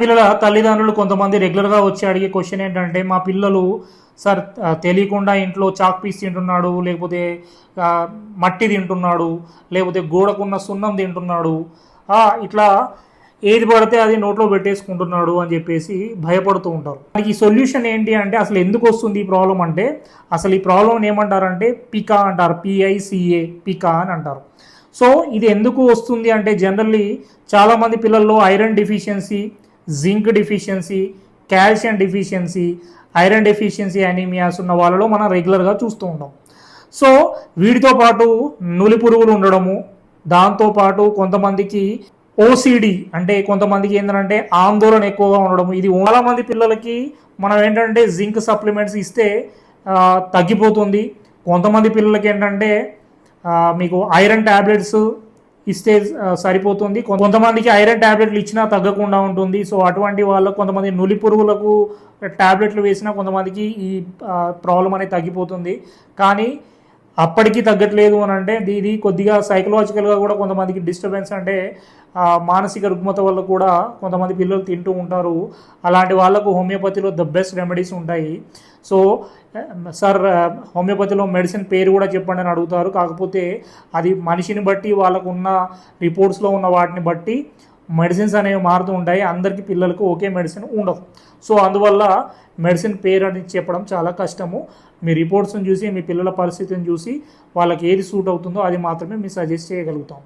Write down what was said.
పిల్లల తల్లిదండ్రులు కొంతమంది రెగ్యులర్గా వచ్చి అడిగే క్వశ్చన్ ఏంటంటే, మా పిల్లలు సార్ తెలియకుండా ఇంట్లో చాక్ పీస్ తింటున్నాడు, లేకపోతే మట్టి తింటున్నాడు, లేకపోతే గోడకున్న సున్నం తింటున్నాడు, ఇట్లా ఏది పడితే అది నోట్లో పెట్టేసుకుంటున్నాడు అని చెప్పేసి భయపడుతూ ఉంటారు. ఈ సొల్యూషన్ ఏంటి అంటే, అసలు ఎందుకు వస్తుంది ఈ ప్రాబ్లం అంటే, అసలు ఈ ప్రాబ్లం ఏమంటారంటే పికా అంటారు, పిఐసిఏ, పికా అని అంటారు. సో ఇది ఎందుకు వస్తుంది అంటే, జనరల్లీ చాలామంది పిల్లల్లో iron deficiency, zinc deficiency, calcium deficiency, iron deficiency anaemias ఉన్న వాళ్ళలో మనం రెగ్యులర్గా చూస్తూ ఉంటాం. సో వీటితో పాటు నులి పురుగులు ఉండడము, దాంతోపాటు కొంతమందికి ఓసిడి అంటే కొంతమందికి ఏంటంటే ఆందోళన ఎక్కువగా ఉండడము, ఇది చాలా మంది పిల్లలకి మనం ఏంటంటే జింక్ సప్లిమెంట్స్ ఇస్తే తగ్గిపోతుంది. కొంతమంది పిల్లలకి ఏంటంటే మీకు ఐరన్ ట్యాబ్లెట్స్ ఇస్తే సరిపోతుంది. కొంతమందికి ఐరన్ ట్యాబ్లెట్లు ఇచ్చినా తగ్గకుండా ఉంటుంది. సో అటువంటి వాళ్ళకు కొంతమంది నులి పురుగులకు ట్యాబ్లెట్లు వేసినా కొంతమందికి ఈ ప్రాబ్లం అనేది తగ్గిపోతుంది. కానీ అప్పటికి తగ్గట్లేదు అని అంటే ఇది కొద్దిగా సైకలాజికల్గా కూడా కొంతమందికి డిస్టర్బెన్స్, అంటే మానసిక రుగ్మత వల్ల కూడా కొంతమంది పిల్లలు తింటూ ఉంటారు. అలాంటి వాళ్ళకు హోమియోపతిలో ద బెస్ట్ రెమెడీస్ ఉంటాయి. సో సార్ హోమియోపతిలో మెడిసిన్ పేరు కూడా చెప్పండి అని అడుగుతారు. కాకపోతే అది మనిషిని బట్టి, వాళ్ళకు ఉన్న రిపోర్ట్స్లో ఉన్న వాటిని బట్టి మెడిసిన్స్ అనేవి మారుతూ ఉంటాయి. అందరికీ పిల్లలకు ఒకే మెడిసిన్ ఉండదు. సో అందువల్ల మెడిసిన్ పేరు అని చెప్పడం చాలా కష్టము. మీ రిపోర్ట్స్ని చూసి, మీ పిల్లల పరిస్థితిని చూసి వాళ్ళకి ఏది సూట్ అవుతుందో అది మాత్రమే మేము సజెస్ట్ చేయగలుగుతాం.